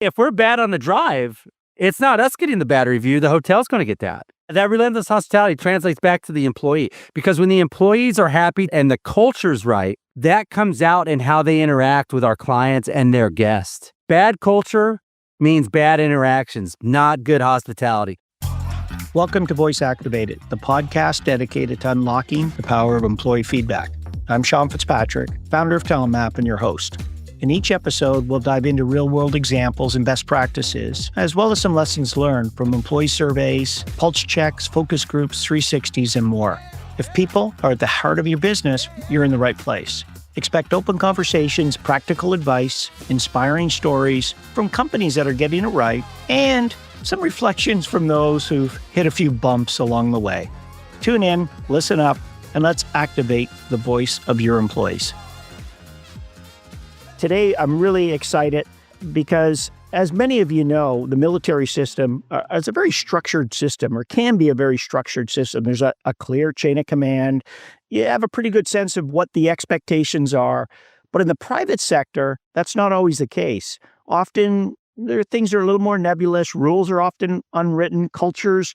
If we're bad on the drive, it's not us getting the bad review. The hotel's going to get that. That relentless hospitality translates back to the employee, because when the employees are happy and the culture's right, that comes out in how they interact with our clients and their guests. Bad culture means bad interactions, not good hospitality. Welcome to Voice Activated, the podcast dedicated to unlocking the power of employee feedback. I'm Sean Fitzpatrick, founder of TalentMap and your host. In each episode, we'll dive into real-world examples and best practices, as well as some lessons learned from employee surveys, pulse checks, focus groups, 360s, and more. If people are at the heart of your business, you're in the right place. Expect open conversations, practical advice, inspiring stories from companies that are getting it right, and some reflections from those who've hit a few bumps along the way. Tune in, listen up, and let's activate the voice of your employees. Today, I'm really excited because, as many of you know, the military system is a very structured system, or can be a very structured system. There's a clear chain of command. You have a pretty good sense of what the expectations are. But in the private sector, that's not always the case. Often, things are a little more nebulous. Rules are often unwritten. Cultures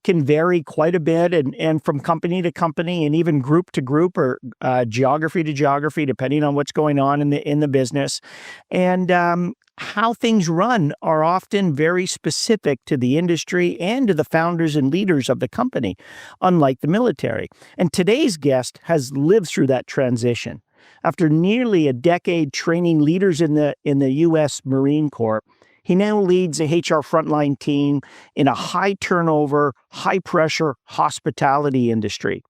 can vary quite a bit, and from company to company, and even group to group, or geography to geography, depending on what's going on in the business. And how things run are often very specific to the industry and to the founders and leaders of the company, unlike the military. And today's guest has lived through that transition. After nearly a decade training leaders in the U.S. Marine Corps, he now leads a HR frontline team in a high turnover, high pressure hospitality industry.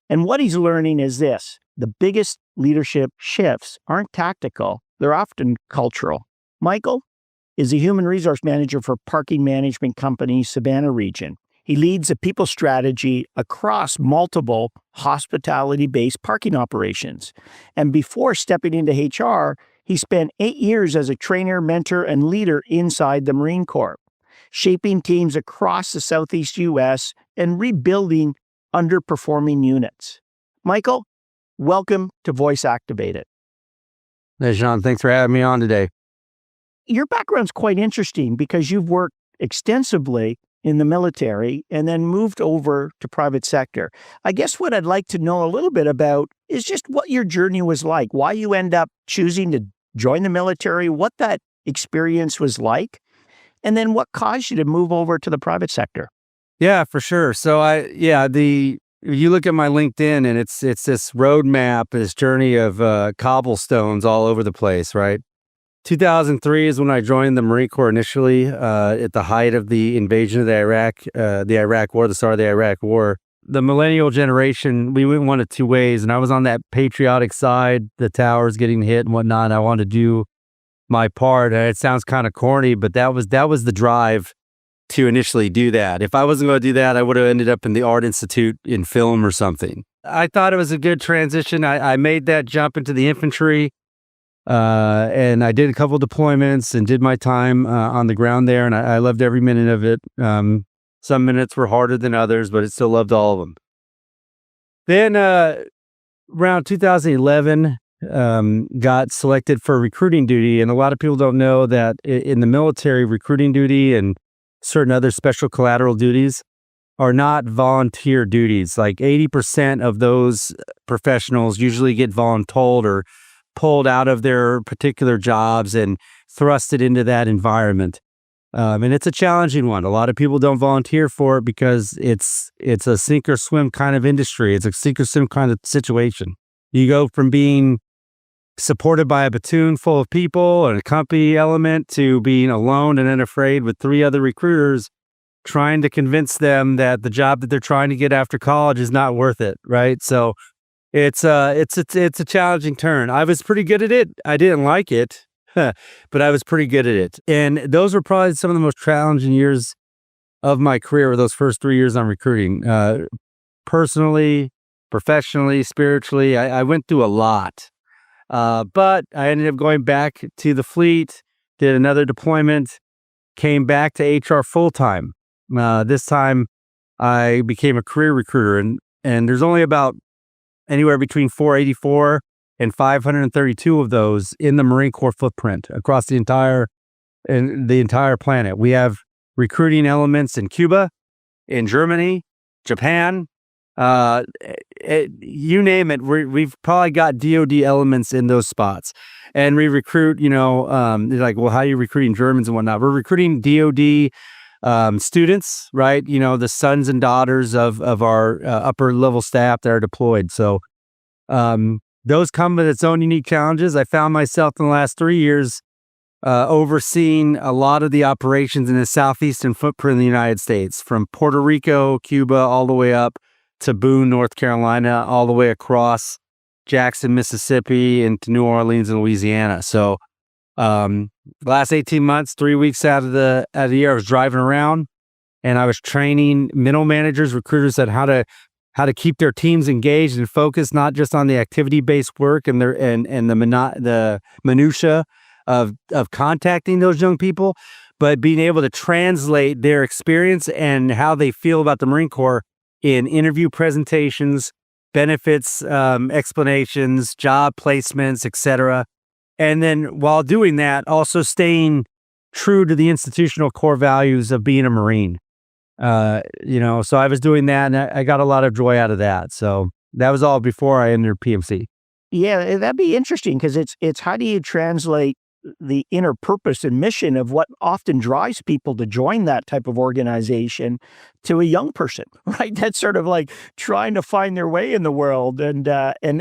And what he's learning is this: the biggest leadership shifts aren't tactical, they're often cultural. Michael is a human resource manager for parking management company Savannah region. He leads a people strategy across multiple hospitality-based parking operations. And before stepping into HR, he spent 8 years as a trainer, mentor, and leader inside the Marine Corps, shaping teams across the Southeast U.S. and rebuilding underperforming units. Michael, welcome to Voice Activated. Hey, Sean, thanks for having me on today. Your background's quite interesting because you've worked extensively in the military and then moved over to private sector. I guess what I'd like to know a little bit about is just what your journey was like, why you end up choosing to join the military, what that experience was like, and then what caused you to move over to the private sector. Yeah, for sure. So you look at my LinkedIn and it's this roadmap, this journey of cobblestones all over the place, right? 2003 is when I joined the Marine Corps initially, at the height of the invasion of the Iraq War, the start of the Iraq War. The millennial generation, we went one of two ways, and I was on that patriotic side, the towers getting hit and whatnot. I wanted to do my part. And it sounds kind of corny, but that was the drive to initially do that. If I wasn't going to do that, I would have ended up in the Art Institute in film or something. I thought it was a good transition. I made that jump into the infantry. And I did a couple deployments and did my time on the ground there, and I loved every minute of it. Some minutes were harder than others, but I still loved all of them. Then around 2011, got selected for recruiting duty, and a lot of people don't know that in the military, recruiting duty and certain other special collateral duties are not volunteer duties. Like 80% of those professionals usually get voluntold or pulled out of their particular jobs and thrusted into that environment. And it's a challenging one. A lot of people don't volunteer for it because it's a sink or swim kind of industry. It's a sink or swim kind of situation. You go from being supported by a platoon full of people and a company element to being alone and unafraid with 3 other recruiters trying to convince them that the job that they're trying to get after college is not worth it, right? So it's a challenging turn. I was pretty good at it. I didn't like it, but I was pretty good at it. And those were probably some of the most challenging years of my career, were those first 3 years on recruiting. Personally, professionally, spiritually, I went through a lot. But I ended up going back to the fleet, did another deployment, came back to HR full-time. This time, I became a career recruiter, and there's only about anywhere between 484 and 532 of those in the Marine Corps footprint across the entire in the entire planet. We have recruiting elements in Cuba, in Germany, Japan, you name it. We've probably got DoD elements in those spots, and we recruit. They're like, well, how are you recruiting Germans and whatnot? We're recruiting DoD students, right? The sons and daughters of our upper level staff that are deployed. So those come with its own unique challenges. I found myself in the last 3 years overseeing a lot of the operations in the southeastern footprint of the United States, from Puerto Rico, Cuba, all the way up to Boone, North Carolina, all the way across Jackson, Mississippi, into New Orleans and Louisiana. So last 18 months, 3 weeks out of the year, I was driving around and I was training middle managers, recruiters, on how to keep their teams engaged and focused, not just on the activity-based work and the minutia of contacting those young people, but being able to translate their experience and how they feel about the Marine Corps in interview presentations, benefits, explanations, job placements, etc. And then while doing that, also staying true to the institutional core values of being a Marine. So I was doing that, and I got a lot of joy out of that. So that was all before I entered PMC. Yeah, that'd be interesting, because it's how do you translate the inner purpose and mission of what often drives people to join that type of organization to a young person, right? That's sort of like trying to find their way in the world. And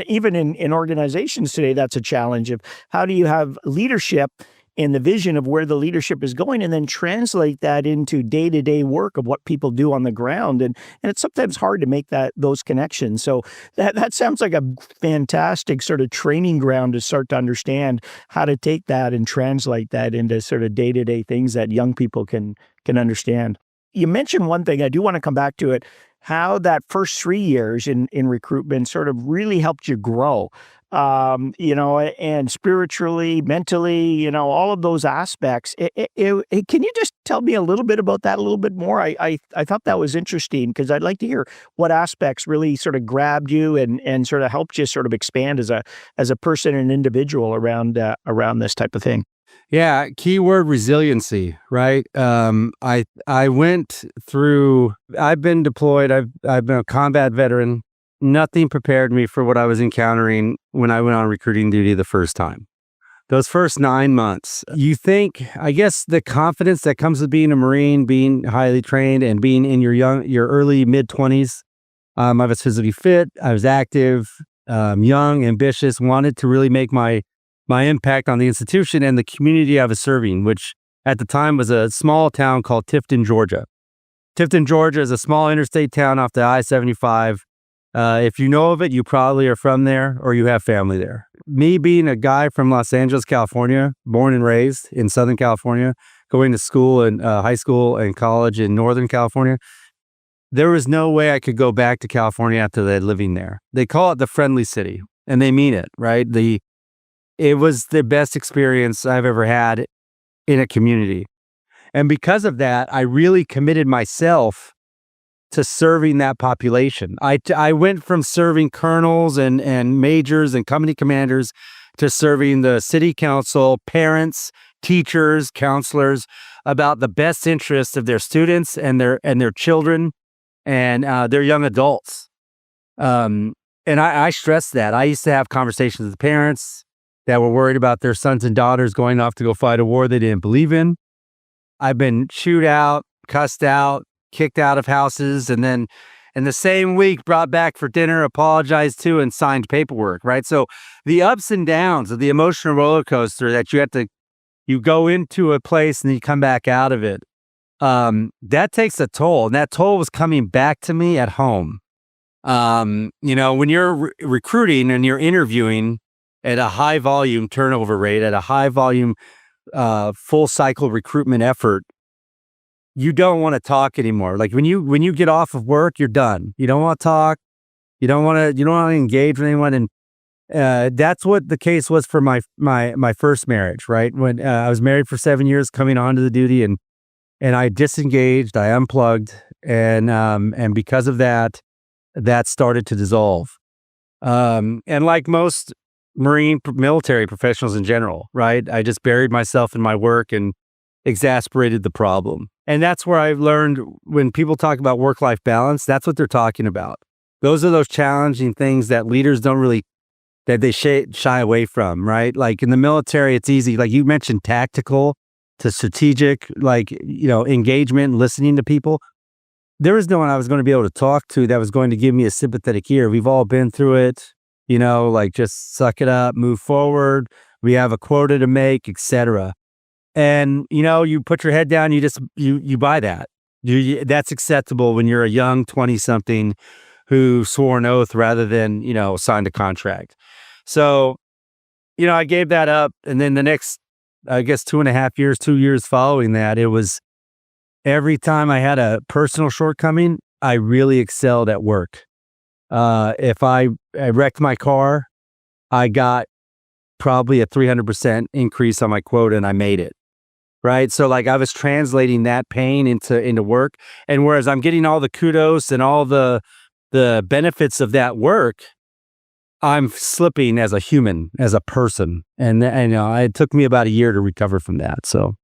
even in organizations today, that's a challenge of how do you have leadership and the vision of where the leadership is going, and then translate that into day-to-day work of what people do on the ground. And it's sometimes hard to make those connections. So that sounds like a fantastic sort of training ground to start to understand how to take that and translate that into sort of day-to-day things that young people can understand. You mentioned one thing, I do want to come back to it, how that first 3 years in recruitment sort of really helped you grow. And spiritually, mentally, all of those aspects. Can you just tell me a little bit about that a little bit more? I thought that was interesting, because I'd like to hear what aspects really sort of grabbed you and sort of helped you sort of expand as a person and individual around this type of thing. Yeah, keyword resiliency, right? I went through. I've been deployed. I've been a combat veteran. Nothing prepared me for what I was encountering when I went on recruiting duty the first time. Those first 9 months, you think, I guess, the confidence that comes with being a Marine, being highly trained, and being in your early mid-20s. I was physically fit. I was active, young, ambitious. Wanted to really make my impact on the institution and the community I was serving, which at the time was a small town called Tifton, Georgia. Tifton, Georgia is a small interstate town off the I-75. If you know of it, you probably are from there or you have family there. Me being a guy from Los Angeles, California, born and raised in Southern California, going to school and high school and college in Northern California, there was no way I could go back to California after living there. They call it the friendly city, and they mean it, right? It was the best experience I've ever had in a community. And because of that, I really committed myself to serving that population. I went from serving colonels and majors and company commanders to serving the city council, parents, teachers, counselors, about the best interests of their students and their children and their young adults. And I stress that. I used to have conversations with parents that were worried about their sons and daughters going off to go fight a war they didn't believe in. I've been chewed out, cussed out, kicked out of houses, and then in the same week brought back for dinner, apologized to, and signed paperwork, right? So the ups and downs of the emotional roller coaster that you go into a place and you come back out of it, that takes a toll. And that toll was coming back to me at home. When you're recruiting and you're interviewing at a high volume turnover rate, at a high volume full cycle recruitment effort, you don't want to talk anymore. Like when you get off of work, you're done. You don't want to talk. You don't want to engage with anyone. And that's what the case was for my first marriage, right? When I was married for 7 years, coming onto the duty, and I disengaged, I unplugged, and because of that started to dissolve. And like most military professionals in general, right? I just buried myself in my work and exasperated the problem. And that's where I've learned when people talk about work-life balance, that's what they're talking about. Those are those challenging things that leaders don't really, that they shy away from, right? Like in the military, it's easy. Like you mentioned, tactical to strategic, like, engagement, listening to people. There was no one I was going to be able to talk to that was going to give me a sympathetic ear. We've all been through it, like just suck it up, move forward. We have a quota to make, etc. And, you put your head down, you buy that. That's acceptable when you're a young 20-something who swore an oath rather than, signed a contract. So, I gave that up. And then the next, I guess, 2 years following that, it was every time I had a personal shortcoming, I really excelled at work. If I wrecked my car, I got probably a 300% increase on my quota and I made it. Right. So like I was translating that pain into work. And whereas I'm getting all the kudos and all the benefits of that work, I'm slipping as a human, as a person. And it took me about a year to recover from that. So.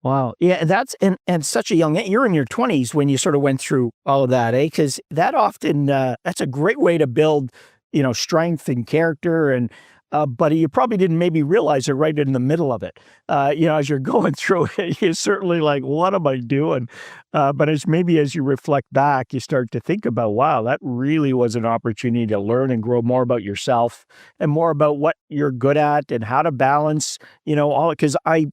Wow. Yeah, that's and such a young age. You're in your 20s when you sort of went through all of that, eh? Because that often that's a great way to build, strength and character, and but you probably didn't maybe realize it right in the middle of it. As you're going through it, you're certainly like, what am I doing? But as you reflect back, you start to think about, wow, that really was an opportunity to learn and grow more about yourself and more about what you're good at and how to balance, all. Because I've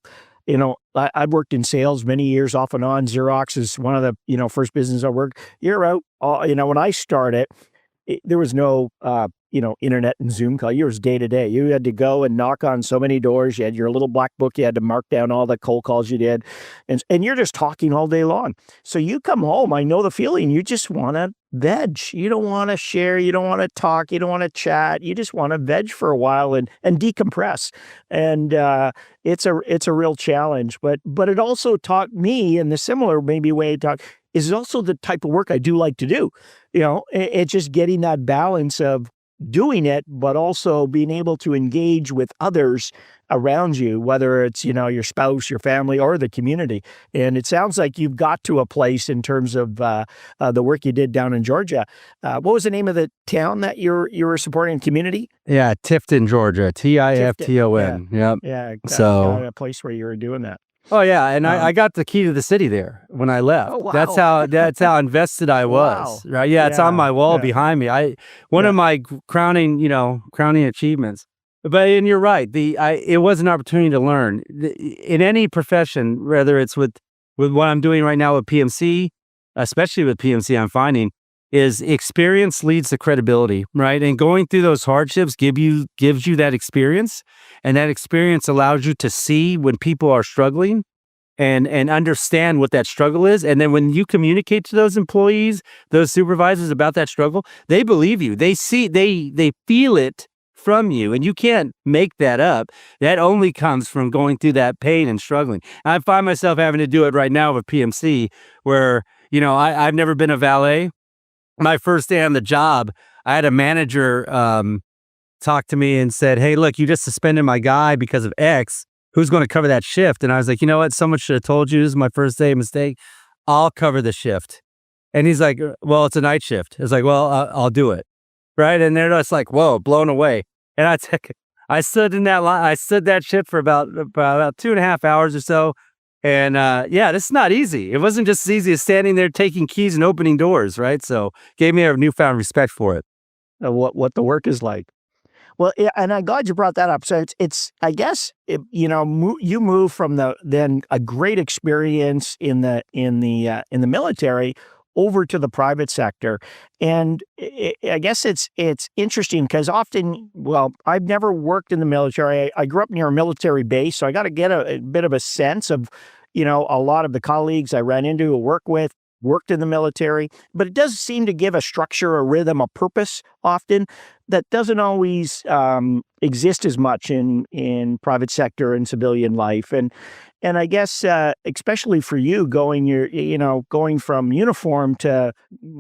worked in sales many years off and on. Xerox is one of the, first business I worked. You're out, when I started, there was no, internet and Zoom call. Yours day to day. You had to go and knock on so many doors. You had your little black book. You had to mark down all the cold calls you did. And you're just talking all day long. So you come home, I know the feeling. You just want to veg. You don't want to share. You don't want to talk. You don't want to chat. You just want to veg for a while and decompress. And it's a real challenge. But it also taught me in the similar maybe way it taught is also the type of work I do like to do. It's just getting that balance of doing it, but also being able to engage with others around you, whether it's, your spouse, your family, or the community. And it sounds like you've got to a place in terms of the work you did down in Georgia. What was the name of the town that you were supporting community? Yeah, Tifton, Georgia, Tifton. Yep. Yeah. So a place where you were doing that. Oh yeah, and I got the key to the city there when I left. Oh, wow. That's how invested I was. Wow. Right? Yeah, it's on my wall behind me. One of my crowning achievements. But and you're right. It was an opportunity to learn in any profession, whether it's with what I'm doing right now with PMC, especially with PMC. I'm finding is experience leads to credibility, right? And going through those hardships gives you that experience, and that experience allows you to see when people are struggling and understand what that struggle is. And then when you communicate to those employees, those supervisors about that struggle, they believe you. They see, they feel it from you, and you can't make that up. That only comes from going through that pain and struggling. I find myself having to do it right now with PMC, where I've never been a valet. My first day on the job, I had a manager talk to me and said, "Hey, look, you just suspended my guy because of X. Who's going to cover that shift?" And I was like, "You know what? Someone should have told you. This is my first day mistake. I'll cover the shift." And he's like, "Well, it's a night shift." It's like, "Well, I'll do it." Right? And they're just like, "Whoa," blown away. And I stood in that line. I stood that shift for about 2.5 hours or so. And this is not easy. It wasn't just as easy as standing there taking keys and opening doors, right? So gave me a newfound respect for it. What the work is like. Well, yeah, and I'm glad you brought that up. So it's I guess you move from then a great experience in the military over to the private sector, and I guess it's interesting because often, well, I've never worked in the military. I grew up near a military base, so I got to get a bit of a sense of a lot of the colleagues I ran into or worked in the military, but it does seem to give a structure, a rhythm, a purpose often that doesn't always exist as much in private sector and civilian life. And And I guess, especially for you going from uniform to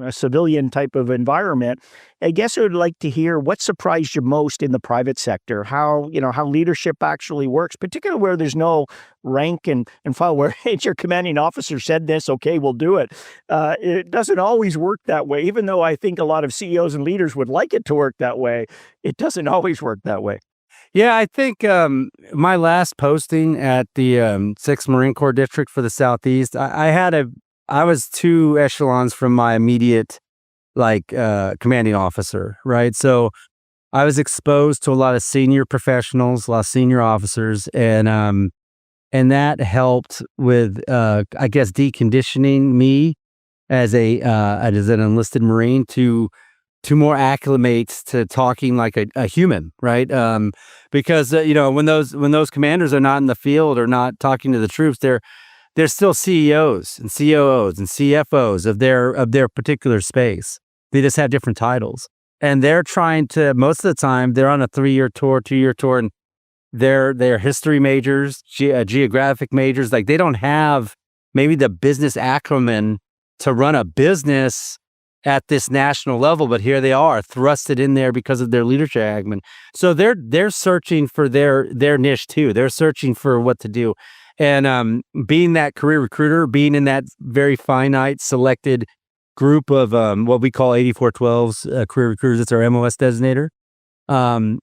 a civilian type of environment, I guess I would like to hear what surprised you most in the private sector, how leadership actually works, particularly where there's no rank and file, where it's your commanding officer said this, okay, we'll do it. It doesn't always work that way, even though I think a lot of CEOs and leaders would like it to work that way. It doesn't always work that way. Yeah, I think my last posting at the 6th Marine Corps District for the Southeast, I was 2 echelons from my immediate commanding officer, right? So I was exposed to a lot of senior professionals, a lot of senior officers, and that helped with I guess deconditioning me as an enlisted Marine to more acclimate to talking like a human, right? Because when those commanders are not in the field or not talking to the troops, they're still CEOs and COOs and CFOs of their particular space. They just have different titles, and they're trying to, most of the time they're on a 3-year tour, 2-year tour, and they're history majors, geographic majors. Like, they don't have maybe the business acumen to run a business at this national level, but here they are, thrusted in there because of their leadership acumen. So they're searching for their niche too. They're searching for what to do, and being that career recruiter, being in that very finite selected group of what we call 8412s, career recruiters. It's our MOS designator.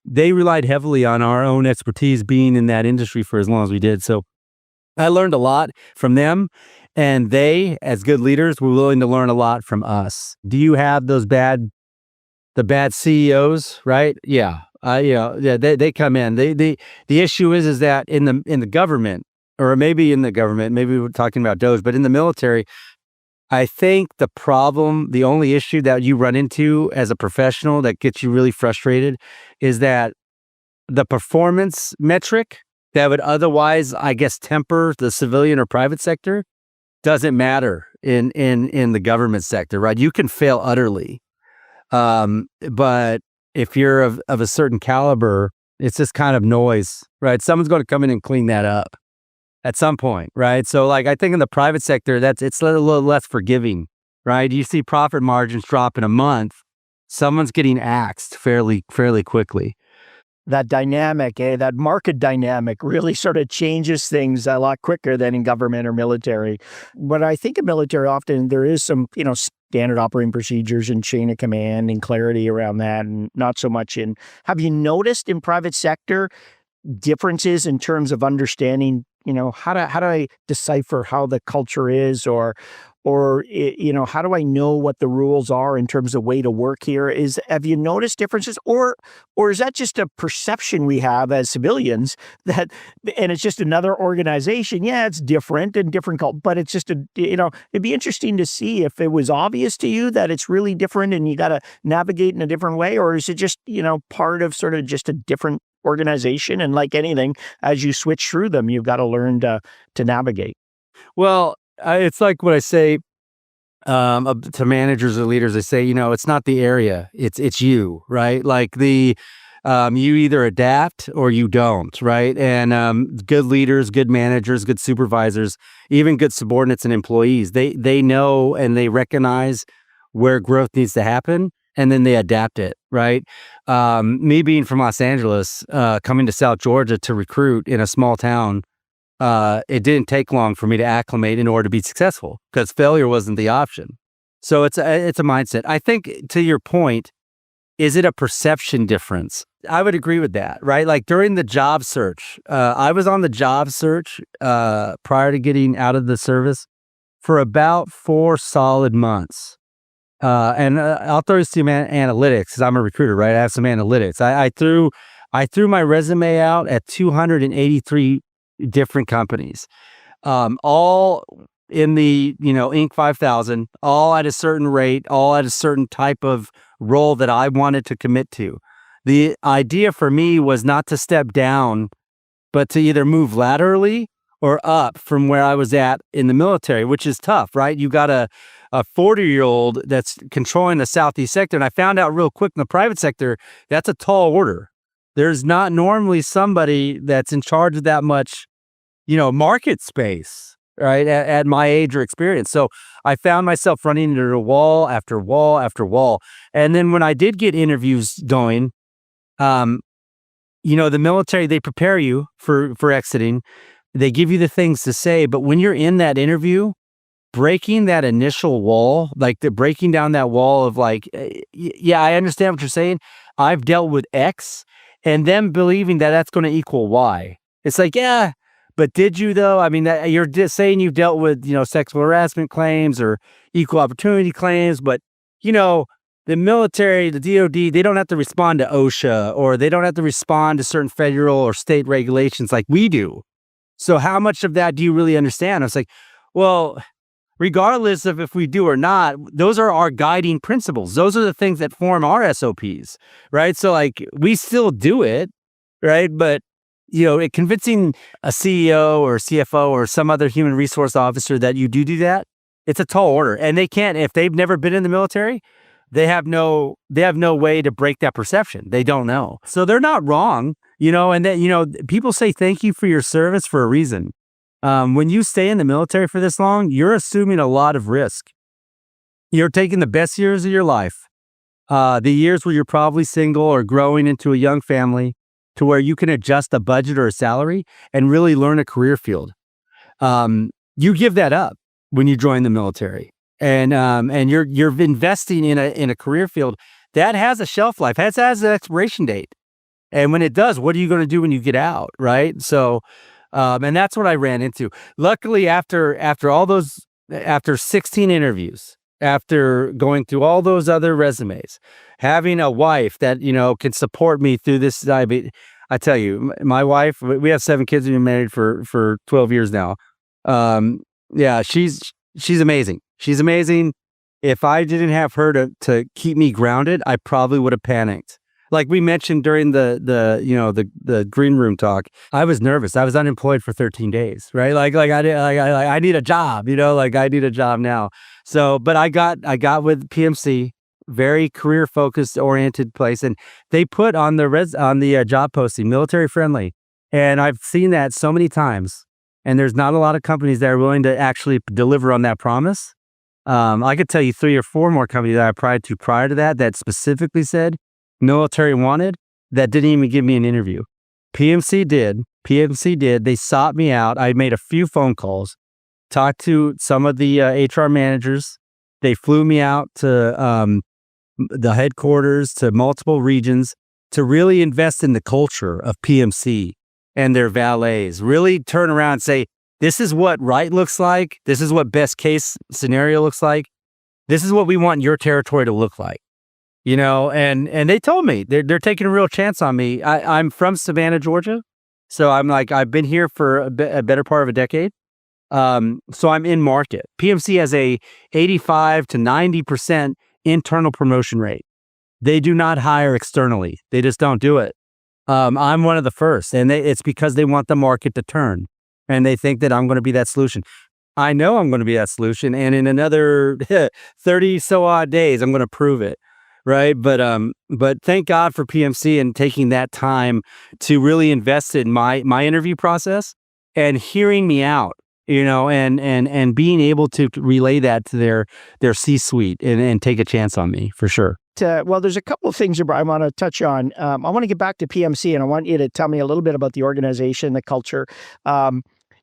They relied heavily on our own expertise, being in that industry for as long as we did. So I learned a lot from them. And they, as good leaders, were willing to learn a lot from us. Do you have the bad CEOs, right? Yeah, they come in. The issue is that in the government, or maybe in the government, maybe we're talking about DOJ, but in the military, I think the only issue that you run into as a professional that gets you really frustrated is that the performance metric that would otherwise, I guess, temper the civilian or private sector doesn't matter in the government sector, right? You can fail utterly. But if you're of a certain caliber, it's just kind of noise, right? Someone's going to come in and clean that up at some point, right? So I think in the private sector, it's a little less forgiving, right? You see profit margins drop in a month, someone's getting axed fairly quickly. That dynamic, that market dynamic really sort of changes things a lot quicker than in government or military. But I think in military, often there is some, standard operating procedures and chain of command and clarity around that, and not so much in. Have you noticed in private sector differences in terms of understanding, how do I decipher how the culture is, or how do I know what the rules are in terms of way to work here? Have you noticed differences, or is that just a perception we have as civilians and it's just another organization? Yeah, it's different and different, but it's just it'd be interesting to see if it was obvious to you that it's really different and you got to navigate in a different way, or is it just, part of sort of just a different organization? And like anything, as you switch through them, you've got to learn to navigate. Well, it's like what I say to managers or leaders. I say, it's not the area, it's you, right? Like you either adapt or you don't, right? And good leaders, good managers, good supervisors, even good subordinates and employees, they know and they recognize where growth needs to happen, and then they adapt it, right? Me being from Los Angeles, coming to South Georgia to recruit in a small town, it didn't take long for me to acclimate in order to be successful, because failure wasn't the option. So it's a mindset. I think, to your point, is it a perception difference? I would agree with that, right? Like during the job search, I was on the job search prior to getting out of the service for about 4 solid months. And I'll throw you some analytics, because I'm a recruiter, right? I have some analytics. I threw my resume out at 283 different companies, all in the Inc. 5000, all at a certain rate, all at a certain type of role that I wanted to commit to. The idea for me was not to step down, but to either move laterally or up from where I was at in the military, which is tough, right? You got a 40-year-old that's controlling the Southeast sector. And I found out real quick in the private sector, that's a tall order. There's not normally somebody that's in charge of that much market space, right? At my age or experience. So I found myself running into a wall after wall after wall. And then when I did get interviews going, um, the military, they prepare you for exiting. They give you the things to say, but when you're in that interview, breaking that initial wall, like the breaking down that wall of like, yeah, I understand what you're saying. I've dealt with X, and them believing that that's going to equal Y. It's like, yeah, but did you though? I mean, you're just saying you've dealt with, sexual harassment claims or equal opportunity claims, but the military, the DoD, they don't have to respond to OSHA, or they don't have to respond to certain federal or state regulations like we do. So how much of that do you really understand? I was like, well, regardless of if we do or not, those are our guiding principles. Those are the things that form our SOPs, right? So like we still do it, right? But convincing a CEO or CFO or some other human resource officer that you do that, it's a tall order, and they can't, if they've never been in the military, they have no way to break that perception. They don't know. So they're not wrong, and then, people say thank you for your service for a reason. When you stay in the military for this long, you're assuming a lot of risk. You're taking the best years of your life, the years where you're probably single or growing into a young family, to where you can adjust a budget or a salary and really learn a career field. You give that up when you join the military, and you're investing in a career field that has a shelf life, has an expiration date. And when it does, what are you going to do when you get out, right? So, and that's what I ran into. Luckily, after 16 interviews, after going through all those other resumes, having a wife that can support me through this. I tell you, my wife. We have 7 kids. We've been married for 12 years now. Yeah, she's amazing. She's amazing. If I didn't have her to keep me grounded, I probably would have panicked. Like we mentioned during the green room talk, I was nervous. I was unemployed for 13 days, right? Like I need a job, like I need a job now. So, but I got with PMC, very career focused oriented place, and they put on the job posting military friendly, and I've seen that so many times. And there's not a lot of companies that are willing to actually deliver on that promise. I could tell you 3 or 4 more companies that I applied to prior to that specifically said military wanted, that didn't even give me an interview. PMC did. They sought me out. I made a few phone calls, talked to some of the HR managers. They flew me out to the headquarters, to multiple regions, to really invest in the culture of PMC and their valets. Really turn around and say, this is what right looks like. This is what best case scenario looks like. This is what we want your territory to look like. And they told me they're taking a real chance on me. I'm from Savannah, Georgia. So I've been here for a better part of a decade. So I'm in market. PMC has a 85 to 90% internal promotion rate. They do not hire externally. They just don't do it. I'm one of the first, and it's because they want the market to turn, and they think that I'm going to be that solution. I know I'm going to be that solution, and in another 30 so odd days, I'm going to prove it. Right. But thank God for PMC and taking that time to really invest in my interview process and hearing me out, and being able to relay that to their C-suite and take a chance on me for sure. Well, there's a couple of things I want to touch on. I want to get back to PMC, and I want you to tell me a little bit about the organization, the culture.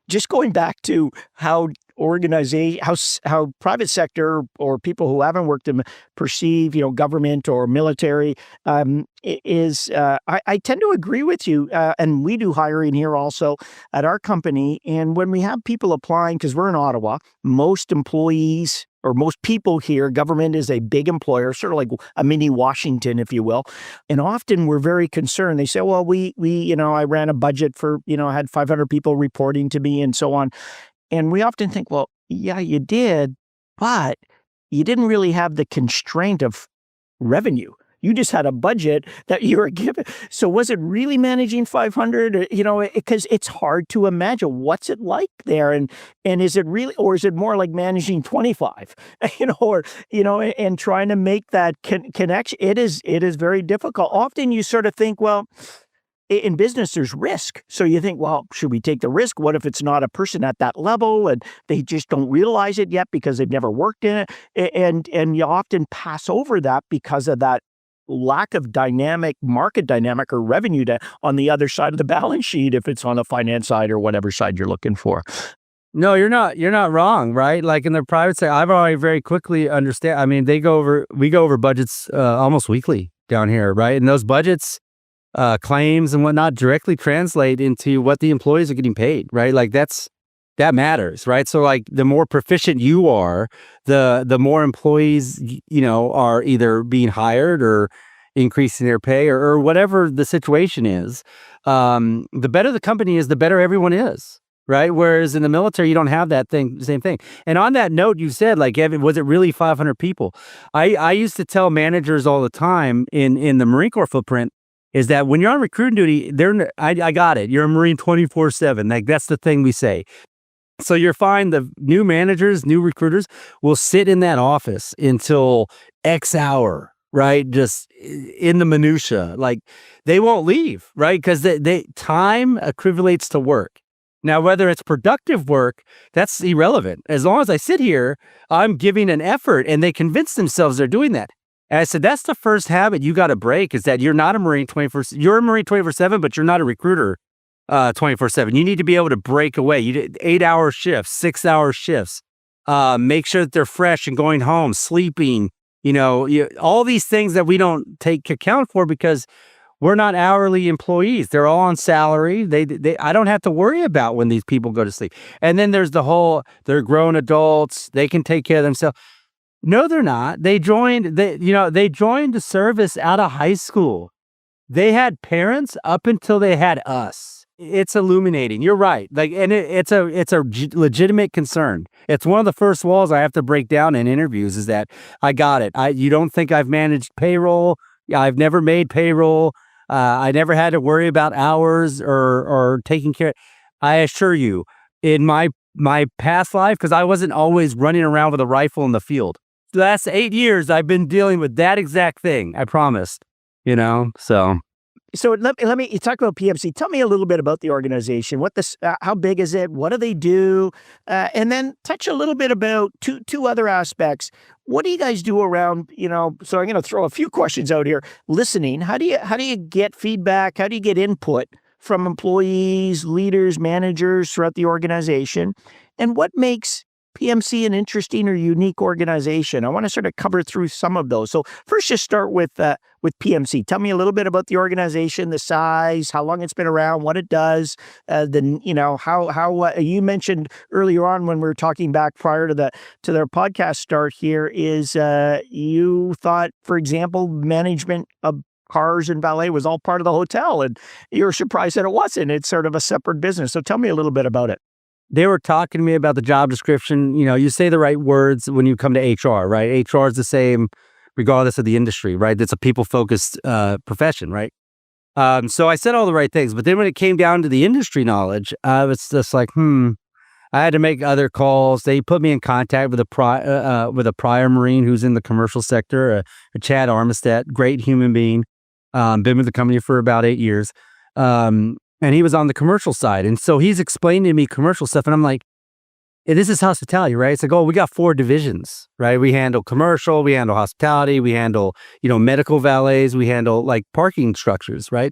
Just going back to how how private sector or people who haven't worked in perceive, government or military is. I tend to agree with you, and we do hiring here also at our company. And when we have people applying, because we're in Ottawa, most employees or most people here, government is a big employer, sort of like a mini Washington, if you will. And often we're very concerned. They say, well, I ran a budget for, I had 500 people reporting to me and so on. And we often think, well, yeah, you did, but you didn't really have the constraint of revenue. You just had a budget that you were given. So was it really managing 500? Because it's hard to imagine what's it like there, and is it really, or is it more like managing 25? And trying to make that connection. It is very difficult. Often you sort of think, well, in business, there's risk. So you think, well, should we take the risk? What if it's not a person at that level and they just don't realize it yet because they've never worked in it? And you often pass over that because of that lack of market dynamic or revenue on the other side of the balance sheet, if it's on the finance side or whatever side you're looking for. No, you're not wrong, right? Like in the private sector, I've already very quickly understand. I mean, we go over budgets almost weekly down here, right? And those budgets, claims and whatnot directly translate into what the employees are getting paid, right? Like that matters, right? So like the more proficient you are, the more employees, are either being hired or increasing their pay or whatever the situation is. The better the company is, the better everyone is. Right. Whereas in the military, you don't have that same thing. And on that note, you said, like, Evan, was it really 500 people? I used to tell managers all the time in the Marine Corps footprint is that when you're on recruiting duty, I got it. You're a Marine 24/7. Like, that's the thing we say. So you're fine. The new managers, new recruiters will sit in that office until X hour, right? Just in the minutia. Like, they won't leave, right? Because time equivalates to work. Now, whether it's productive work, that's irrelevant. As long as I sit here, I'm giving an effort, and they convince themselves they're doing that. And I said, that's the first habit you got to break, is that you're not a Marine 24/7. You're a Marine 24/7, but you're not a recruiter 24/7. You need to be able to break away. You did 8-hour shifts, 6-hour shifts. Make sure that they're fresh and going home, sleeping. All these things that we don't take account for because we're not hourly employees. They're all on salary. I don't have to worry about when these people go to sleep. And then there's they're grown adults. They can take care of themselves. No, they're not. They joined the service out of high school. They had parents up until they had us. It's illuminating. You're right. Like, and it's a legitimate concern. It's one of the first walls I have to break down in interviews is that I got it. You don't think I've managed payroll? I've never made payroll. I never had to worry about hours or taking care. I assure you, in my past life, because I wasn't always running around with a rifle in the field. The last 8 years, I've been dealing with that exact thing. I promise. So. So let me you talk about PMC. Tell me a little bit about the organization. How big is it? What do they do? And then touch a little bit about two other aspects. What do you guys do around? So I'm going to throw a few questions out here. Listening. How do you get feedback? How do you get input from employees, leaders, managers throughout the organization? And what makes PMC an interesting or unique organization? I want to sort of cover through some of those. So first, just start with PMC. Tell me a little bit about the organization, the size, how long it's been around, what it does. How you mentioned earlier on when we were talking back prior to their podcast start here is you thought, for example, management of cars and valet was all part of the hotel, and you were surprised that it wasn't. It's sort of a separate business. So tell me a little bit about it. They were talking to me about the job description. You say the right words when you come to HR, right? HR is the same regardless of the industry, right? It's a people-focused profession, right? So I said all the right things. But then when it came down to the industry knowledge, it's just like, I had to make other calls. They put me in contact with a prior Marine who's in the commercial sector, a Chad Armistead, great human being. Been with the company for about 8 years. And he was on the commercial side. And so he's explaining to me commercial stuff. And I'm like, this is hospitality, right? It's like, we got 4 divisions, right? We handle commercial, we handle hospitality, we handle, medical valets, we handle like parking structures, right?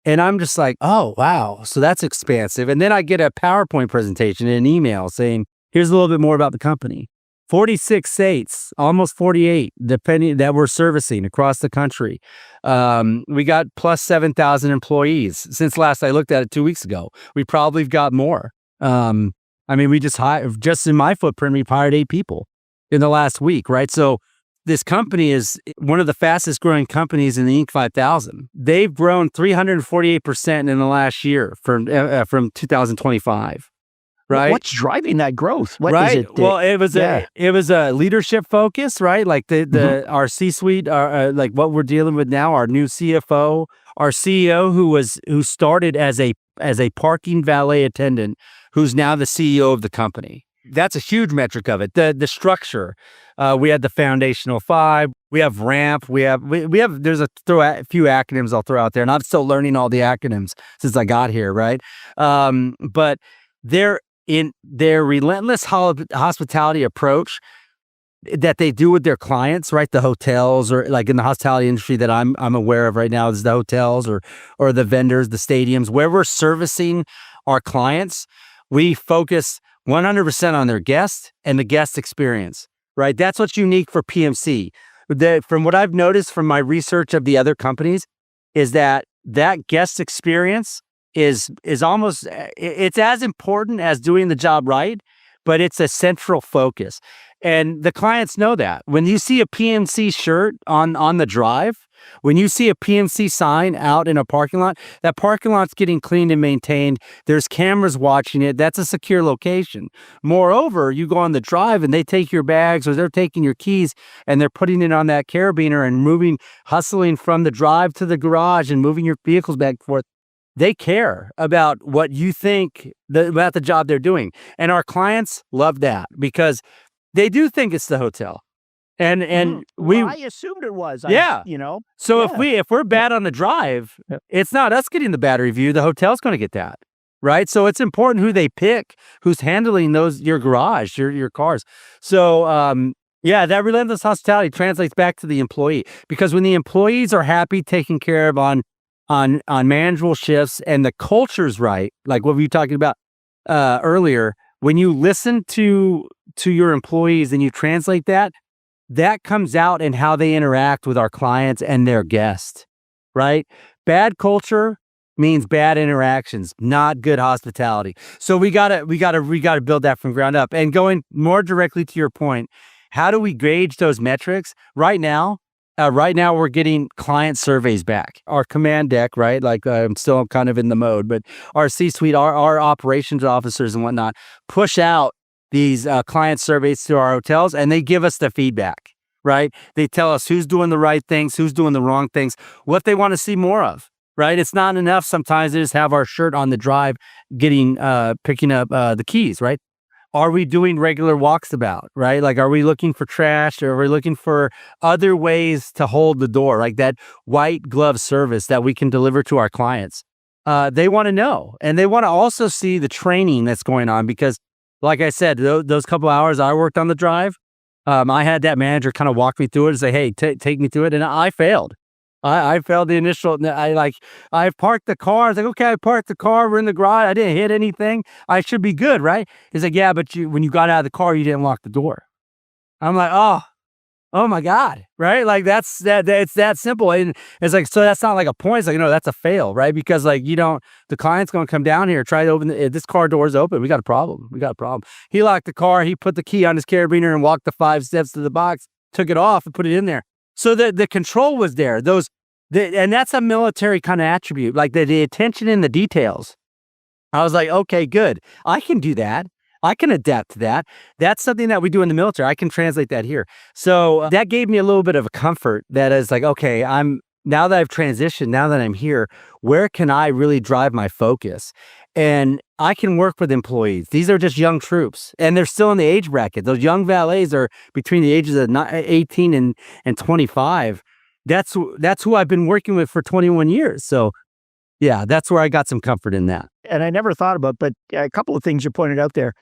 And I'm just like, oh, wow. So that's expansive. And then I get a PowerPoint presentation and an email saying, here's a little bit more about the company. 46 states, almost 48, depending that we're servicing across the country. We got plus 7,000 employees. Since last I looked at it 2 weeks ago, we probably have got more. We just in my footprint, we've hired 8 people in the last week, right? So this company is one of the fastest growing companies in the Inc. 5000. They've grown 348% in the last year from 2025. Right. What's driving that growth? What right. is it? Well, it was a leadership focus, right? Like our C-suite, like what we're dealing with now, our new CFO, our CEO who started as a parking valet attendant, who's now the CEO of the company. That's a huge metric of it. The structure. We had the foundational 5. We have ramp. We have. There's a few acronyms I'll throw out there, and I'm still learning all the acronyms since I got here, right? But they're in their relentless hospitality approach that they do with their clients, right? The hotels, or like in the hospitality industry that I'm aware of right now, is the hotels or the vendors, the stadiums, where we're servicing our clients. We focus 100% on their guest and the guest experience, right? That's what's unique for PMC. From what I've noticed from my research of the other companies, is that guest experience is almost, it's as important as doing the job right, but it's a central focus. And the clients know that. When you see a PMC shirt on the drive, when you see a PMC sign out in a parking lot, that parking lot's getting cleaned and maintained. There's cameras watching it. That's a secure location. Moreover, you go on the drive and they take your bags, or they're taking your keys and they're putting it on that carabiner and hustling from the drive to the garage and moving your vehicles back and forth. They care about what you think about the job they're doing. And our clients love that because they do think it's the hotel. And I assumed it was. Yeah. So Yeah. if we're bad on the drive, Yeah. it's not us getting the bad review. The hotel's going to get that, right? So it's important who they pick, who's handling your garage, your cars. So that relentless hospitality translates back to the employee, because when the employees are happy, taken care of on manageable shifts, and the culture's right, like what we were talking about earlier, when you listen to your employees and you translate that comes out in how they interact with our clients and their guests, right? Bad culture means bad interactions, not good hospitality. So we gotta build that from ground up. And going more directly to your point, how do we gauge those metrics? Right now, we're getting client surveys back. Our command deck, right? Like I'm still kind of in the mode, but our C-suite, our operations officers and whatnot, push out these client surveys to our hotels, and they give us the feedback, right? They tell us who's doing the right things, who's doing the wrong things, what they want to see more of, right? It's not enough sometimes to just have our shirt on the drive picking up the keys, right? Are we doing regular walkabout, right? Like, are we looking for trash, or are we looking for other ways to hold the door, like that white glove service that we can deliver to our clients? They want to know, and they want to also see the training that's going on, because like I said, those couple hours I worked on the drive, I had that manager kind of walk me through it and say, hey, take me through it. And I failed. I failed the initial. I parked the car. I was like, okay, I parked the car. We're in the garage. I didn't hit anything. I should be good, right? He's like, yeah, but when you got out of the car, you didn't lock the door. I'm like, oh my God, right? Like it's that simple. And it's like, so that's not like a point. It's like, no, that's a fail, right? Because like, the client's going to come down here, try to open this car door's open. We got a problem. He locked the car. He put the key on his carabiner and walked the 5 steps to the box, took it off and put it in there. So the control was there. And that's a military kind of attribute, like the attention in the details. I was like, okay, good. I can do that. I can adapt to that. That's something that we do in the military. I can translate that here. So that gave me a little bit of a comfort that is like, okay, now that I've transitioned, now that I'm here, where can I really drive my focus? And I can work with employees. These are just young troops, and they're still in the age bracket. Those young valets are between the ages of 18 and 25. That's who I've been working with for 21 years. So yeah, that's where I got some comfort in that. And I never thought about, but a couple of things you pointed out there.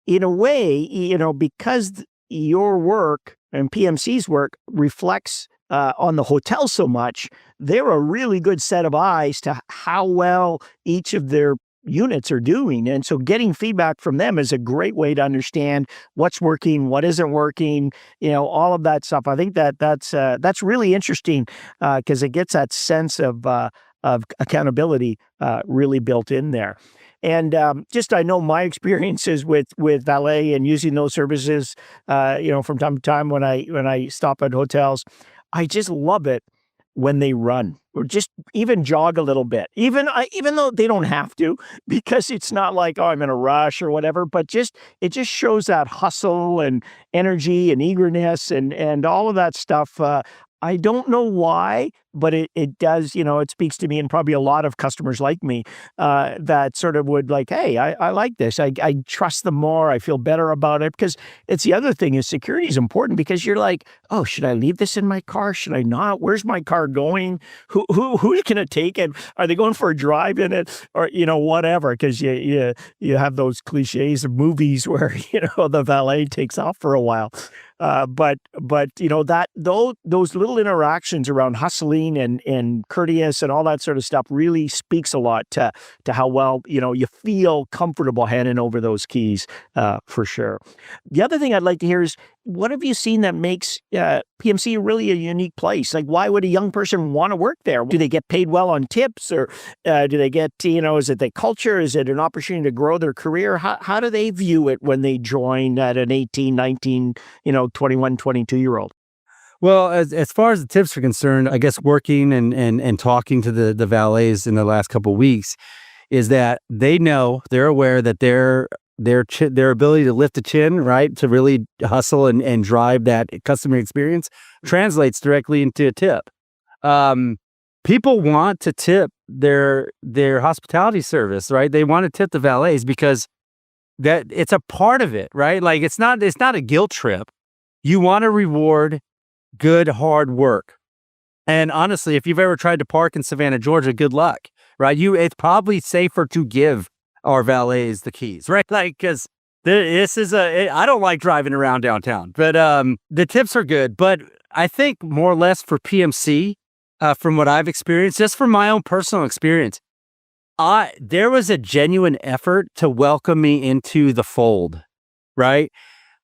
In a way, because your work and PMC's work reflects on the hotel so much, they're a really good set of eyes to how well each of their units are doing. And so getting feedback from them is a great way to understand what's working, what isn't working, all of that stuff. I think that's really interesting because it gets that sense of accountability really built in there. And I know my experiences with valet and using those services, from time to time when I stop at hotels, I just love it when they run or just even jog a little bit, even though they don't have to, because it's not like, oh, I'm in a rush or whatever, but it just shows that hustle and energy and eagerness and all of that stuff. I don't know why, but it does, it speaks to me and probably a lot of customers like me that sort of would like, hey, I like this. I trust them more. I feel better about it because it's the other thing is security is important because you're like, oh, should I leave this in my car? Should I not? Where's my car going? Who's going to take it? Are they going for a drive in it or, whatever? Because you have those cliches of movies where, the valet takes off for a while. But those little interactions around hustling and courteous and all that sort of stuff really speaks a lot to how well you feel comfortable handing over those keys for sure. The other thing I'd like to hear is what have you seen that makes PMC really a unique place? Like, why would a young person want to work there? Do they get paid well on tips, or do they get is it the culture? Is it an opportunity to grow their career? How do they view it when they join at an 18, 19, 21, 22-year-old? Well, as far as the tips are concerned, I guess working and talking to the valets in the last couple of weeks is that they're aware that their ability to lift a chin, right, to really hustle and drive that customer experience translates directly into a tip. People want to tip their hospitality service, right? They want to tip the valets because that it's a part of it, right? Like it's not a guilt trip. You want to reward good hard work. And honestly, if you've ever tried to park in Savannah, Georgia, good luck, right? It's probably safer to give our valets the keys, right? Like, because I don't like driving around downtown, but the tips are good. But I think more or less for PMC, from what I've experienced, just from my own personal experience, there was a genuine effort to welcome me into the fold, right?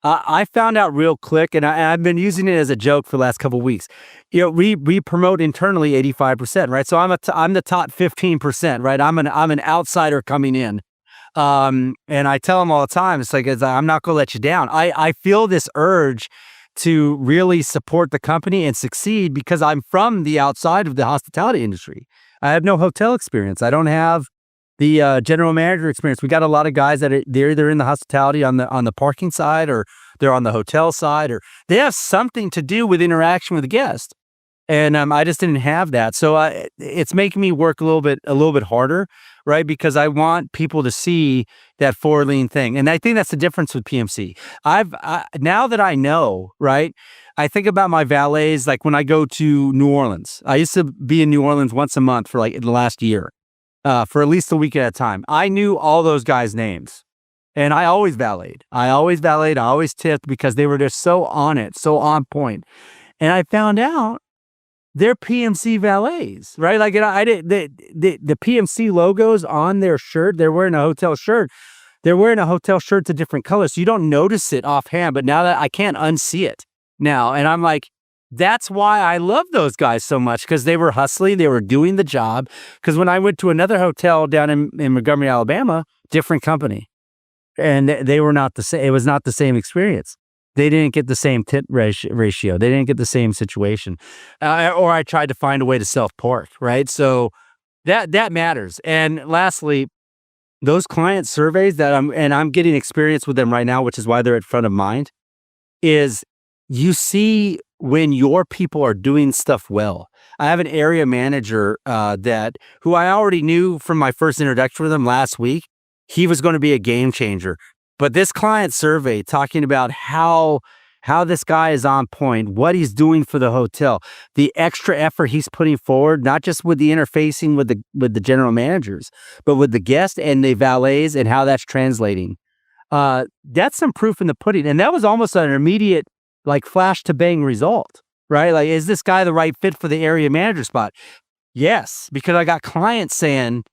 I found out real quick, and I've been using it as a joke for the last couple of weeks. We promote internally 85%, right? So I'm the top 15%, right? I'm an outsider coming in, and I tell them all the time, it's like I'm not going to let you down. I feel this urge to really support the company and succeed because I'm from the outside of the hospitality industry. I have no hotel experience. I don't have the general manager experience. We got a lot of guys that they're either in the hospitality on the parking side, or they're on the hotel side, or they have something to do with interaction with the guest. And I just didn't have that, so it's making me work a little bit harder, right? Because I want people to see that forward lean thing, and I think that's the difference with PMC. Now that I know, right? I think about my valets like when I go to New Orleans. I used to be in New Orleans once a month for like the last year. For at least a week at a time. I knew all those guys' names, and I always valeted. I always tipped because they were just so on it, so on point. And I found out they're PMC valets, right? Like I did the PMC logos on their shirt. They're wearing a hotel shirt. They're wearing a hotel shirt to different colors, so you don't notice it offhand. But now that I can't unsee it now, and I'm like, that's why I love those guys so much, because they were hustling, they were doing the job. Because when I went to another hotel down in Montgomery, Alabama, different company, and they were not the same. It was not the same experience. They didn't get the same tip ratio. They didn't get the same situation. Or I tried to find a way to self-park, right? So that matters. And lastly, those client surveys I'm getting experience with them right now, which is why they're at front of mind, is you see when your people are doing stuff well. I have an area manager who I already knew from my first introduction with him last week. He was going to be a game changer. But this client survey talking about how this guy is on point, what he's doing for the hotel, the extra effort he's putting forward, not just with the interfacing with the general managers, but with the guests and the valets, and how that's translating. That's some proof in the pudding. And that was almost an immediate like flash to bang result, right? Like, is this guy the right fit for the area manager spot? Yes, because I got clients saying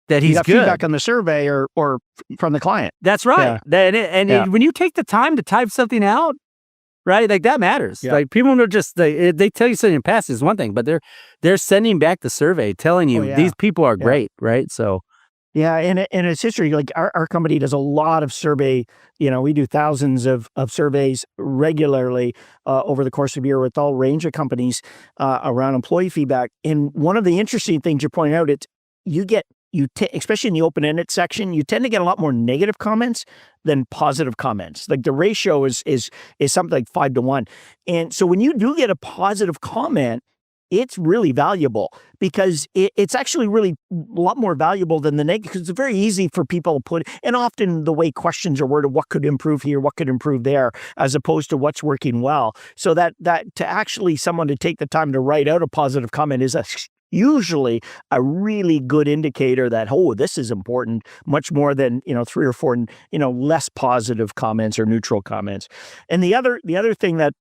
that he's you got good. Feedback on the survey or from the client. That's right. Yeah. When you take the time to type something out, right? Like that matters. Yeah. Like people don't just they tell you something in passing is one thing, but they're sending back the survey telling you these people are great, right? So. Yeah, and it's history. Like our company does a lot of survey. We do thousands of surveys regularly over the course of a year with all range of companies around employee feedback. And one of the interesting things you pointed out, you get especially in the open-ended section, you tend to get a lot more negative comments than positive comments. Like the ratio is something like 5-1. And so when you do get a positive comment, it's really valuable because it's actually really a lot more valuable than the negative, because it's very easy for people to put, and often the way questions are worded, what could improve here, what could improve there, as opposed to what's working well. So that to actually someone to take the time to write out a positive comment is usually a really good indicator that, oh, this is important, much more than, 3 or 4, less positive comments or neutral comments. And the other thing that,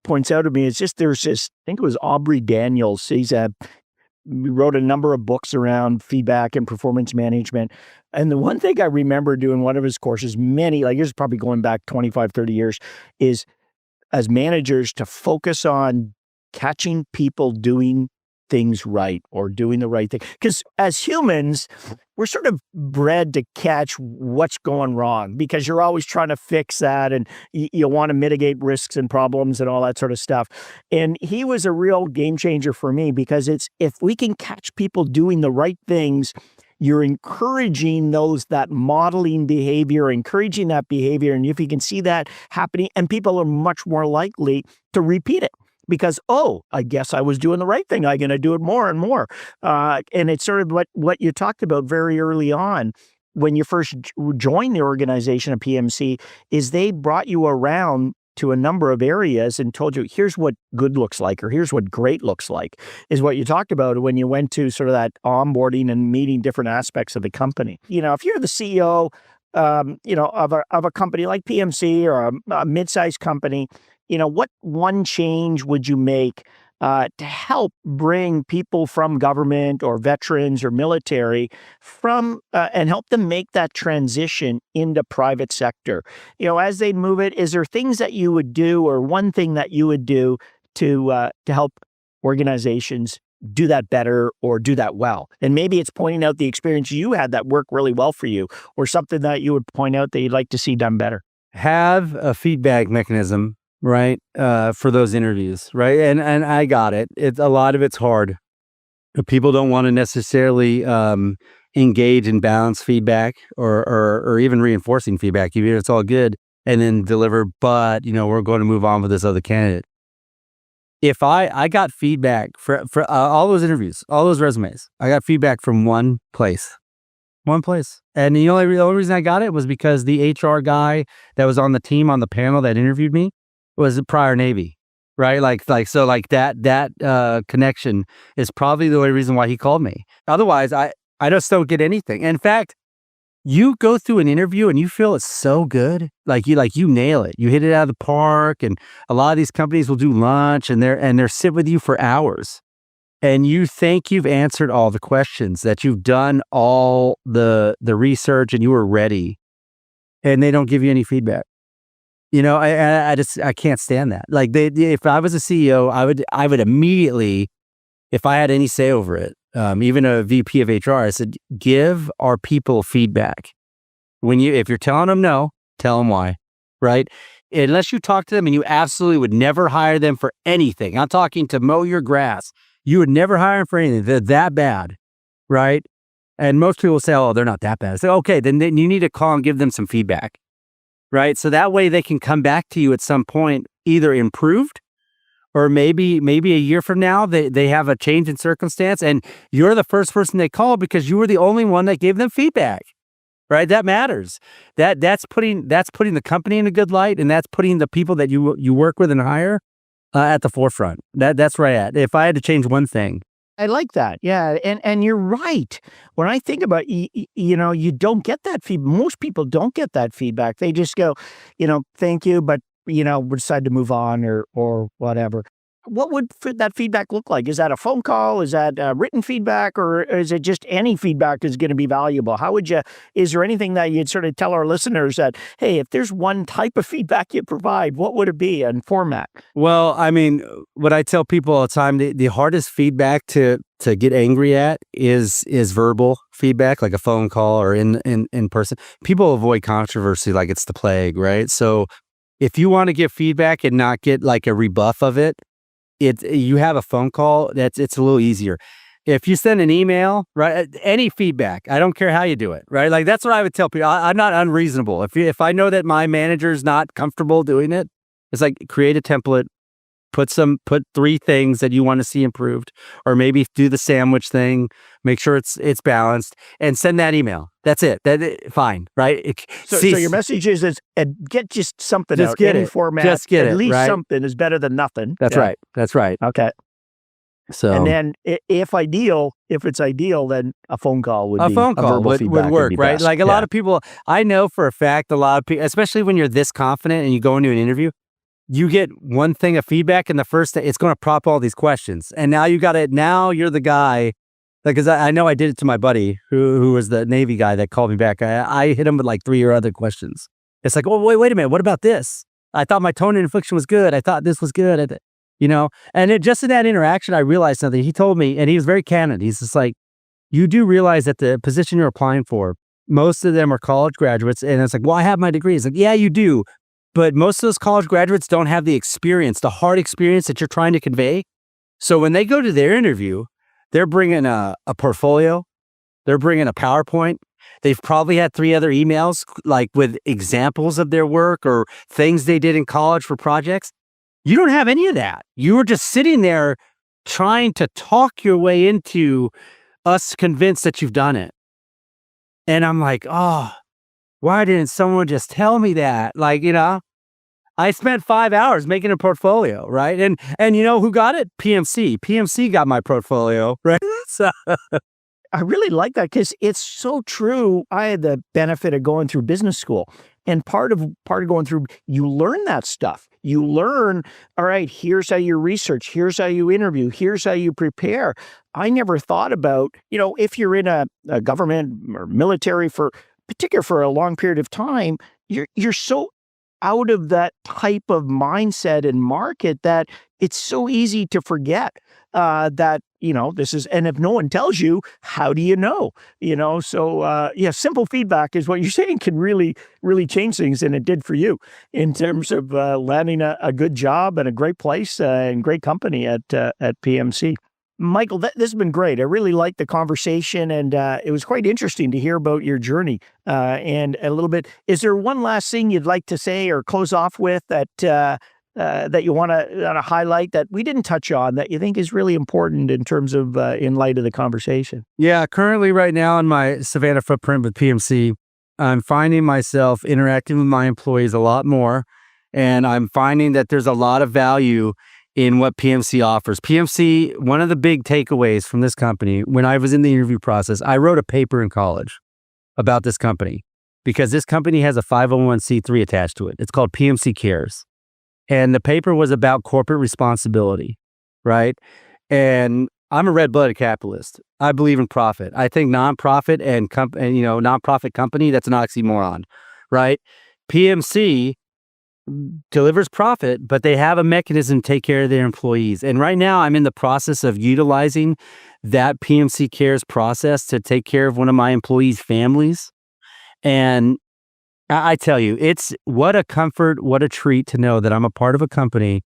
points out to me is just there's this, I think it was Aubrey Daniels. He wrote a number of books around feedback and performance management. And the one thing I remember doing one of his courses, this is probably going back 25, 30 years, is as managers to focus on catching people doing things right or doing the right thing. Because as humans, we're sort of bred to catch what's going wrong because you're always trying to fix that and you want to mitigate risks and problems and all that sort of stuff. And he was a real game changer for me because if we can catch people doing the right things, you're encouraging that modeling behavior, encouraging that behavior. And if you can see that happening, and people are much more likely to repeat it. Because, I guess I was doing the right thing. I'm going to do it more and more. And it's sort of what you talked about very early on when you first joined the organization of PMC, is they brought you around to a number of areas and told you, here's what good looks like, or here's what great looks like, is what you talked about when you went to sort of that onboarding and meeting different aspects of the company. If you're the CEO, of a company like PMC or a mid-sized company, what one change would you make to help bring people from government or veterans or military and help them make that transition into private sector? As they move it, is there things that you would do, or one thing that you would do to help organizations do that better or do that well? And maybe it's pointing out the experience you had that worked really well for you, or something that you would point out that you'd like to see done better. Have a feedback mechanism, right, for those interviews, right? And I got it. A lot of it's hard. People don't want to necessarily engage in balanced feedback or even reinforcing feedback. Even if it's all good, and then deliver, but we're going to move on with this other candidate. If I got feedback for all those interviews, all those resumes, I got feedback from one place. And the only reason I got it was because the HR guy that was on the team, on the panel that interviewed me, was a prior Navy, right? So that connection is probably the only reason why he called me. Otherwise, I just don't get anything. In fact, you go through an interview and you feel it's so good, like you nail it, you hit it out of the park. And a lot of these companies will do lunch and they're sit with you for hours, and you think you've answered all the questions, that you've done all the research and you were ready, and they don't give you any feedback. I can't stand that. Like if I was a CEO, I would immediately, if I had any say over it, even a VP of HR, I said, give our people feedback. If you're telling them no, tell them why, right? Unless you talk to them and you absolutely would never hire them for anything. I'm talking to mow your grass. You would never hire them for anything. They're that bad, right? And most people say, oh, they're not that bad. I say, okay, then you need to call and give them some feedback, right? So that way they can come back to you at some point, either improved, or maybe a year from now, they have a change in circumstance and you're the first person they call because you were the only one that gave them feedback, right? That matters. That's putting the company in a good light, and that's putting the people that you work with and hire at the forefront. That's where I at. If I had to change one thing. I like that. Yeah. And you're right. When I think about, you don't get that feedback. Most people don't get that feedback. They just go, thank you, but we decide to move on or whatever. What would that feedback look like? Is that a phone call? Is that written feedback? Or is it just any feedback is going to be valuable? Is there anything that you'd sort of tell our listeners that, hey, if there's one type of feedback you provide, what would it be and format? Well, I mean, what I tell people all the time, the hardest feedback to get angry at is verbal feedback, like a phone call or in person. People avoid controversy like it's the plague, right? So if you want to give feedback and not get like a rebuff of it, you have a phone call, it's a little easier. If you send an email, right, any feedback, I don't care how you do it, right? Like that's what I would tell people. I'm not unreasonable. If I know that my manager's not comfortable doing it, it's like create a template, put 3 things that you want to see improved, or maybe do the sandwich thing, make sure it's balanced, and send that email. That's it. Fine, right? So your message is get just something Just out, get any it. format. Just get at it, least right? something is better than nothing. That's Yeah. right. That's right. Okay. So And then if it's ideal, then a phone call would a be phone a call verbal would feedback work, be right? best. Like a Yeah. lot of people, I know for a fact, a lot of people, especially when you're this confident and you go into an interview, you get one thing of feedback, and the first thing, it's going to prop all these questions. And now now you're the guy, like, cause I know I did it to my buddy who was the Navy guy that called me back. I hit him with like 3 or other questions. It's like, oh, wait a minute. What about this? I thought my tone and inflection was good. I thought this was good. And just in that interaction, I realized something. He told me, and he was very candid. He's just like, you do realize that the position you're applying for, most of them are college graduates. And it's like, well, I have my degree. It's like, yeah, you do. But most of those college graduates don't have the experience, the hard experience that you're trying to convey. So when they go to their interview, they're bringing a portfolio, they're bringing a PowerPoint. They've probably had 3 other emails, like with examples of their work or things they did in college for projects. You don't have any of that. You were just sitting there trying to talk your way into us convinced that you've done it. And I'm like, oh, why didn't someone just tell me that? Like, I spent 5 hours making a portfolio, right? And you know who got it? PMC. PMC got my portfolio, right? So I really like that because it's so true. I had the benefit of going through business school, and part of going through, you learn that stuff. You learn, all right, here's how you research, here's how you interview, here's how you prepare. I never thought about, if you're in a government or military for a long period of time, you're so out of that type of mindset and market that it's so easy to forget that, this is, and if no one tells you, how do you know? So simple feedback is what you're saying can really, really change things. And it did for you in terms of landing a good job and a great place and great company at PMC. Michael, this has been great. I really liked the conversation, and it was quite interesting to hear about your journey and a little bit. Is there one last thing you'd like to say or close off with that you want to highlight that we didn't touch on that you think is really important in terms of in light of the conversation? Yeah, currently right now in my Savannah footprint with PMC, I'm finding myself interacting with my employees a lot more, and I'm finding that there's a lot of value in what PMC offers. PMC, one of the big takeaways from this company, when I was in the interview process, I wrote a paper in college about this company because this company has a 501c3 attached to it. It's called PMC Cares. And the paper was about corporate responsibility, right? And I'm a red-blooded capitalist. I believe in profit. I think nonprofit and nonprofit company, that's an oxymoron, right? PMC delivers profit, but they have a mechanism to take care of their employees. And right now I'm in the process of utilizing that PMC Cares process to take care of one of my employees' families. And I tell you, it's what a comfort, what a treat to know that I'm a part of a company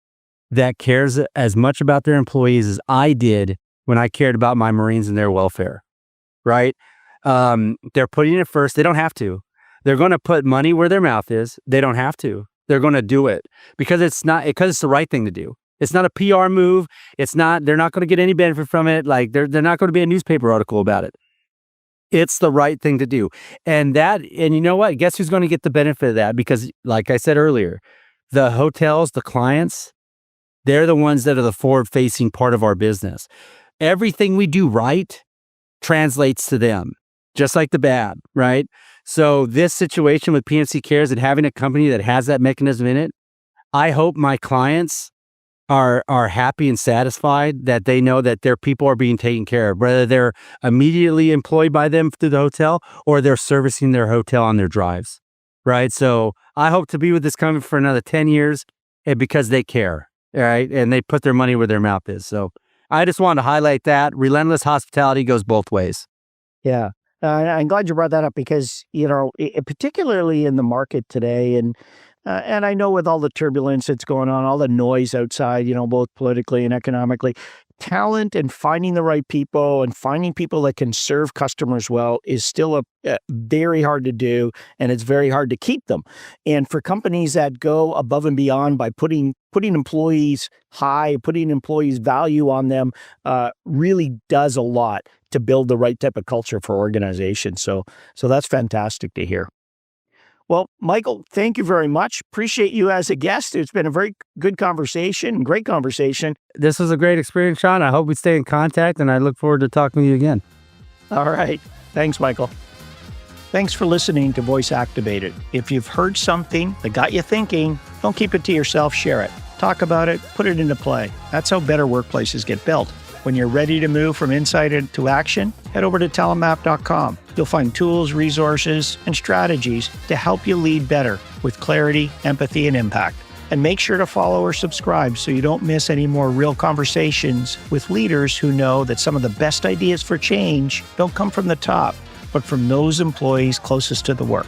that cares as much about their employees as I did when I cared about my Marines and their welfare, right? They're putting it first. They don't have to. They're going to put money where their mouth is. They don't have to. They're going to do it because it's the right thing to do. It's not a PR move. They're not going to get any benefit from it. Like they're not going to be a newspaper article about it. It's the right thing to do. And you know what? Guess who's going to get the benefit of that? Because like I said earlier, the hotels, the clients, they're the ones that are the forward-facing part of our business. Everything we do right translates to them, just like the bad, right? So this situation with PMC Cares and having a company that has that mechanism in it, I hope my clients are happy and satisfied that they know that their people are being taken care of, whether they're immediately employed by them through the hotel or they're servicing their hotel on their drives, right? So I hope to be with this company for another 10 years because they care, right? And they put their money where their mouth is. So I just wanted to highlight that. Relentless hospitality goes both ways. Yeah. I'm glad you brought that up because, particularly in the market today, and And I know with all the turbulence that's going on, all the noise outside, both politically and economically, talent and finding the right people and finding people that can serve customers well is still very hard to do, and it's very hard to keep them. And for companies that go above and beyond by putting employees high, putting employees' value on them, really does a lot to build the right type of culture for organizations. So that's fantastic to hear. Well, Michael, thank you very much. Appreciate you as a guest. It's been a very good conversation, great conversation. This was a great experience, Sean. I hope we stay in contact, and I look forward to talking to you again. All right. Thanks, Michael. Thanks for listening to Voice Activated. If you've heard something that got you thinking, don't keep it to yourself, share it. Talk about it, put it into play. That's how better workplaces get built. When you're ready to move from insight into action, head over to TalentMap.com. You'll find tools, resources, and strategies to help you lead better with clarity, empathy, and impact. And make sure to follow or subscribe so you don't miss any more real conversations with leaders who know that some of the best ideas for change don't come from the top, but from those employees closest to the work.